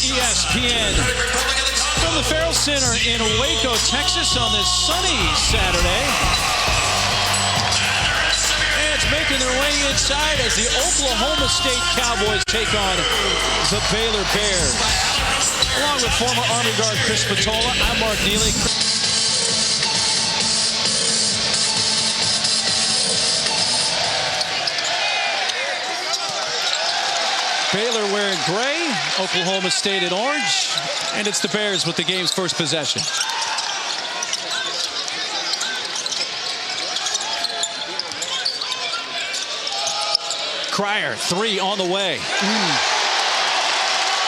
ESPN. From the Farrell Center in Waco, Texas on this sunny Saturday. And it's making their way inside as the Oklahoma State Cowboys take on the Baylor Bears. Along with former Army guard Chris Patola, I'm Mark Neely. Baylor wearing gray, Oklahoma State in orange, and it's the Bears with the game's first possession. Cryer, three on the way.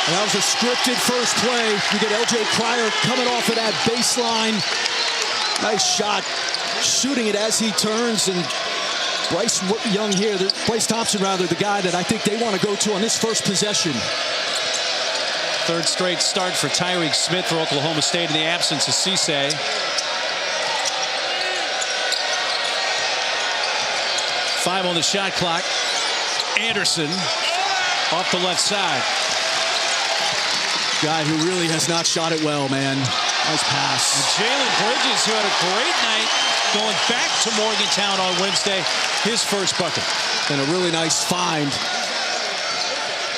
And that was a scripted first play. You get L.J. Cryer coming off of that baseline. Nice shot, shooting it as he turns, and Bryce Thompson, the guy that I think they want to go to on this first possession. Third straight start for Tyreek Smith for Oklahoma State in the absence of Cisse. Five on the shot clock. Anderson off the left side. Guy who really has not shot it well, man. Nice pass. And Jalen Bridges, who had a great night, going back to Morgantown on Wednesday, his first bucket. And a really nice find.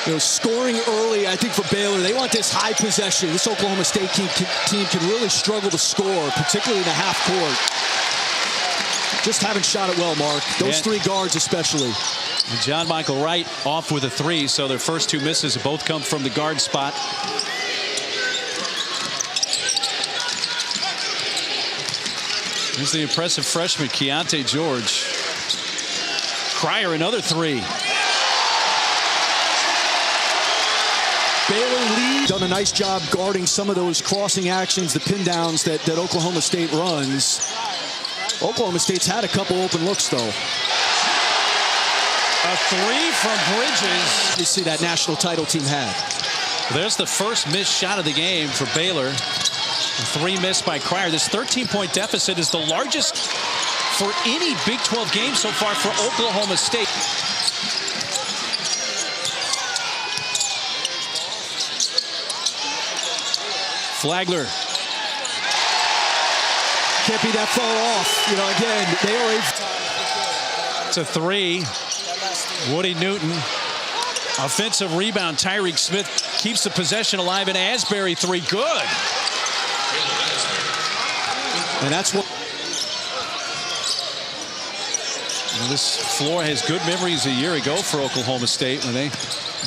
You know, scoring early, I think, for Baylor, they want this high possession. This Oklahoma State team can really struggle to score, particularly in the half court. Just haven't shot it well, Mark. Those three guards especially. And John Michael Wright off with a three, so their first two misses have both come from the guard spot. Here's the impressive freshman, Keontae George. Cryer, another three. Baylor lead. Done a nice job guarding some of those crossing actions, the pin downs that Oklahoma State runs. Oklahoma State's had a couple open looks, though. A three from Bridges. You see that national title team had. There's the first missed shot of the game for Baylor. A three missed by Cryer. This 13-point deficit is the largest for any Big 12 game so far for Oklahoma State. Flagler. Can't be that far off. You know, again, they are It's a three. Woody Newton. Offensive rebound. Tyreek Smith keeps the possession alive, and Asbury three. Good. And that's what. Well, this floor has good memories a year ago for Oklahoma State when they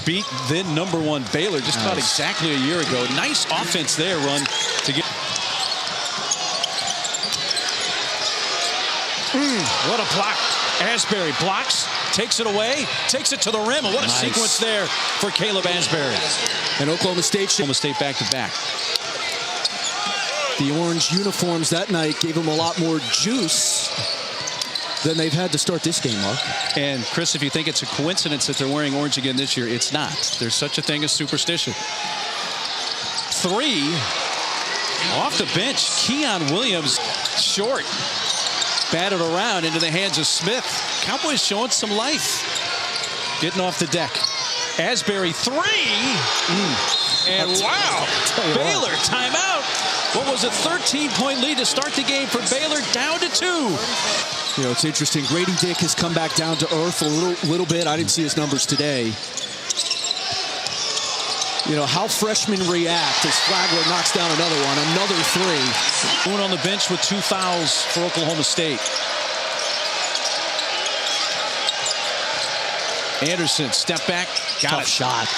beat then #1 Baylor just about exactly a year ago. Nice offense there, run to get. What a block. Asbury blocks, takes it away, takes it to the rim. And what a sequence there for Caleb Asbury. And Oklahoma State back to back. The orange uniforms that night gave them a lot more juice than they've had to start this game, Mark. And Chris, if you think it's a coincidence that they're wearing orange again this year, it's not. There's such a thing as superstition. Three off the bench. Keon Williams short. Batted around into the hands of Smith. Cowboys showing some life. Getting off the deck. Asbury three. And wow, Baylor timeout. What was a 13-point lead to start the game for Baylor, down to 2. You know, it's interesting. Grady Dick has come back down to earth a little bit. I didn't see his numbers today. You know, how freshmen react as Flagler knocks down another one. Another three. Going on the bench with 2 fouls for Oklahoma State. Anderson, step back. Got Tough shot.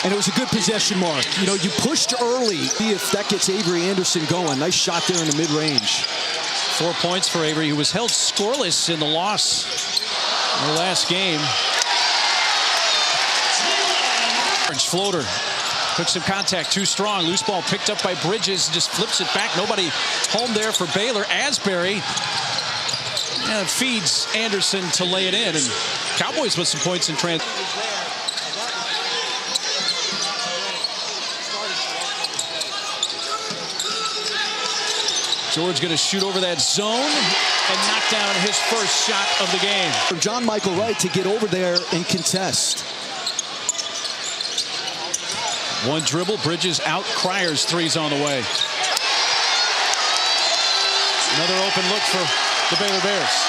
And it was a good possession, Mark. You know, you pushed early. See if that gets Avery Anderson going. Nice shot there in the mid-range. 4 points for Avery, who was held scoreless in the loss in the last game. Orange floater. Took some contact, too strong. Loose ball picked up by Bridges, just flips it back. Nobody home there for Baylor. Asbury feeds Anderson to lay it in. And Cowboys with some points in transition. George going to shoot over that zone and knock down his first shot of the game. For John Michael Wright to get over there and contest. One dribble, Bridges out, Cryer's three's on the way. Another open look for the Baylor Bears.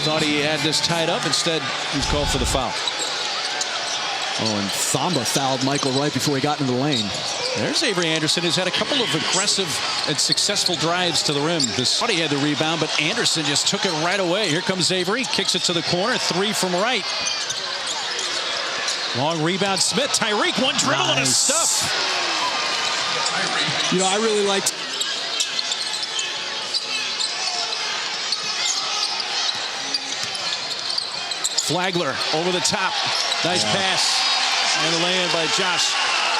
Thought he had this tied up. Instead, he's called for the foul. Oh, and Thamba fouled Michael right before he got into the lane. There's Avery Anderson, who's had a couple of aggressive and successful drives to the rim. This thought he had the rebound, but Anderson just took it right away. Here comes Avery, kicks it to the corner, three from right. Long rebound, Smith, Tyreek, one dribble and a stuff. You know, I really liked. Flagler over the top. Nice pass. And the lay-in by Josh.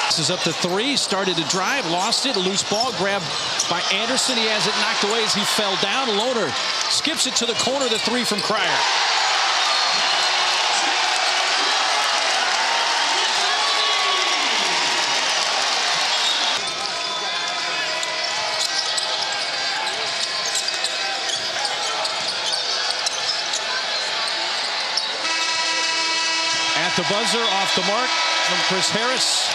This is up to three. Started to drive. Lost it. A loose ball grabbed by Anderson. He has it knocked away as he fell down. Lohner skips it to the corner. The three from Cryer. At the buzzer, off the mark from Chris Harris.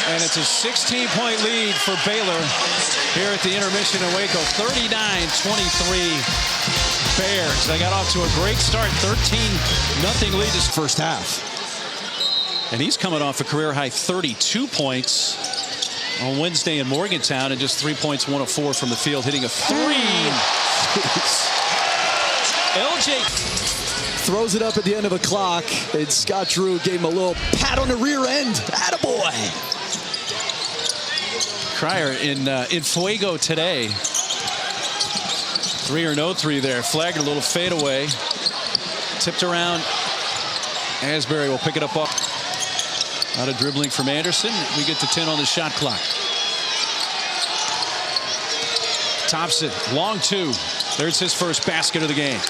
And it's a 16-point lead for Baylor here at the intermission in Waco. 39-23 Bears. They got off to a great start. 13-0 lead this first half. And he's coming off a career-high 32 points on Wednesday in Morgantown, and just 3 points, 1 of 4 from the field, hitting a three. LJ throws it up at the end of a clock, and Scott Drew gave him a little pat on the rear end. Attaboy. Cryer in Fuego today. 3 or no 3 there. Flagler, a little fadeaway. Tipped around. Asbury will pick it up off. Out of dribbling from Anderson. We get to 10 on the shot clock. Thompson, long 2. There's his first basket of the game.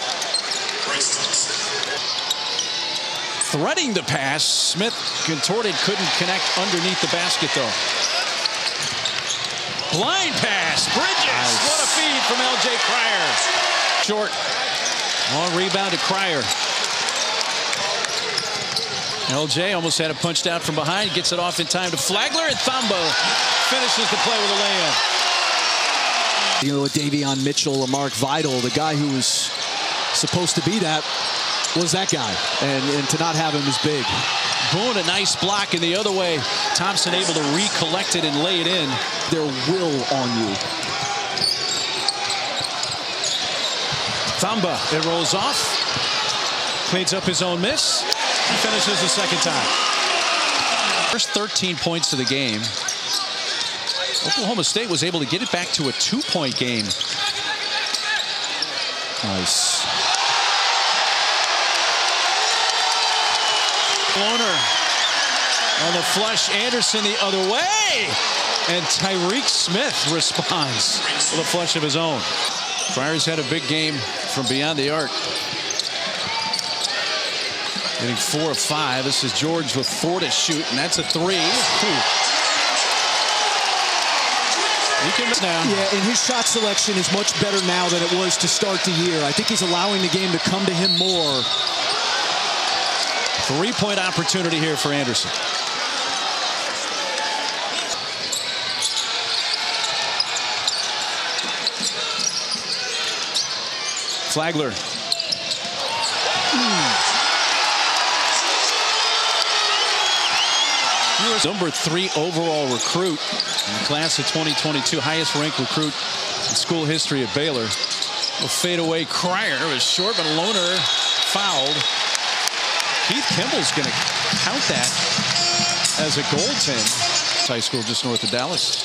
Threading the pass. Smith contorted, couldn't connect underneath the basket though. Blind pass. Bridges. Nice. What a feed from LJ Cryer. Short. Long rebound to Cryer. LJ almost had it punched out from behind. Gets it off in time to Flagler, and Thamba finishes the play with a lay-in. You know, with Davion Mitchell or Mark Vidal, the guy who was supposed to be that was that guy, and to not have him is big. Boone, a nice block, and the other way, Thompson able to recollect it and lay it in. Their will on you. Thamba, it rolls off, cleans up his own miss, and finishes the second time. First 13 points of the game. Oklahoma State was able to get it back to a 2-point game. Nice. Lohner on the flush. Anderson the other way. And Tyreek Smith responds with a flush of his own. Cryer's had a big game from beyond the arc. Getting 4 of 5. This is George with 4 to shoot, and that's a 3. He can now. Yeah, and his shot selection is much better now than it was to start the year. I think he's allowing the game to come to him more. 3-point opportunity here for Anderson. Flagler. Number 3 overall recruit in the class of 2022, highest ranked recruit in school history at Baylor. A fadeaway. Cryer was short, but Lohner fouled. Keith Kimball's going to count that as a goaltend. High school just north of Dallas.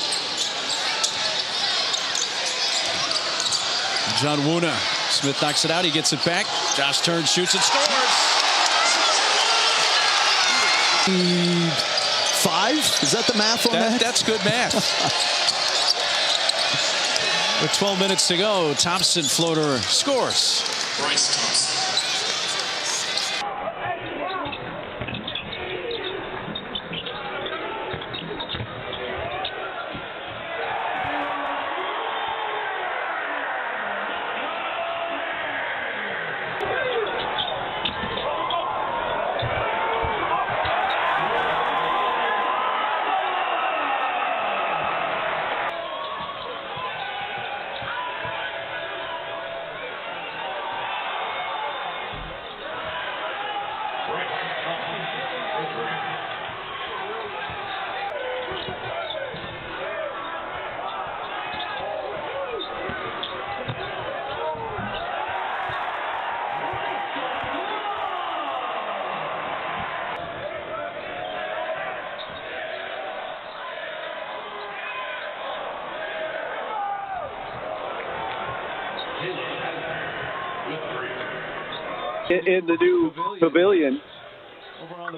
John Wuna. Smith knocks it out. He gets it back. Josh turns, shoots, and scores. 5? Is that the math on that? That's good math. With 12 minutes to go, Thompson floater scores. Bryce Thompson. In the new pavilion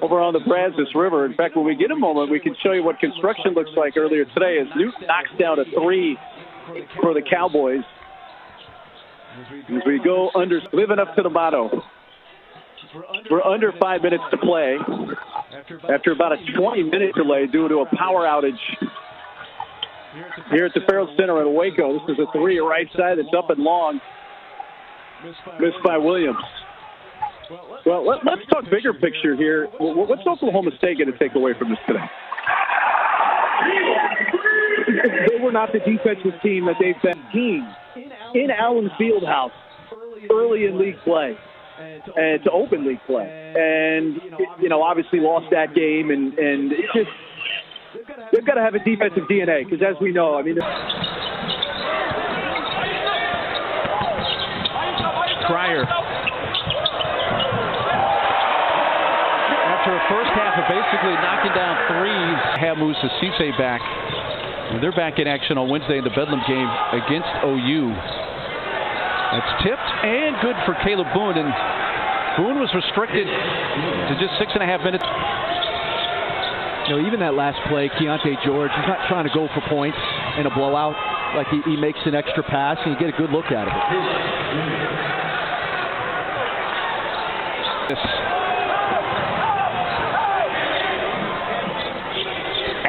over on the Brazos River. In fact, when we get a moment, we can show you what construction looks like earlier today as Newton knocks down a three for the Cowboys. As we go under, living up to the motto. We're under 5 minutes to play after about a 20-minute delay due to a power outage here at the Farrell Center in Waco. This is a three right side that's up and long. Missed by Williams. Well, let's talk bigger picture here. What's Oklahoma State going to take away from this today? They were not the defensive team that they've been in Allen Fieldhouse early in league play and to open league play. And, obviously lost that game. And it's just, they've got to have a defensive DNA because, as we know, Cryer. After a first half of basically knocking down threes, have moves to Cisse back. And they're back in action on Wednesday in the Bedlam game against OU. That's tipped and good for Caleb Boone. And Boone was restricted to just 6.5 minutes. Even that last play, Keontae George, he's not trying to go for points in a blowout. Like he makes an extra pass and you get a good look at it.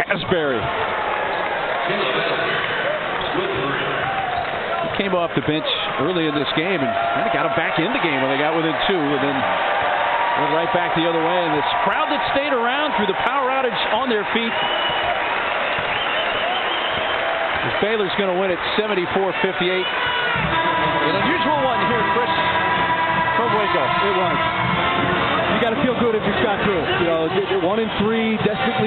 Asbury. He came off the bench early in this game and kind of got him back in the game when they got within two, and then went right back the other way. And this crowd that stayed around through the power outage on their feet. Baylor's going to win it 74-58. An unusual one here, Chris, from Waco. It was. You got to feel good if you've got through. 1-3, desperately.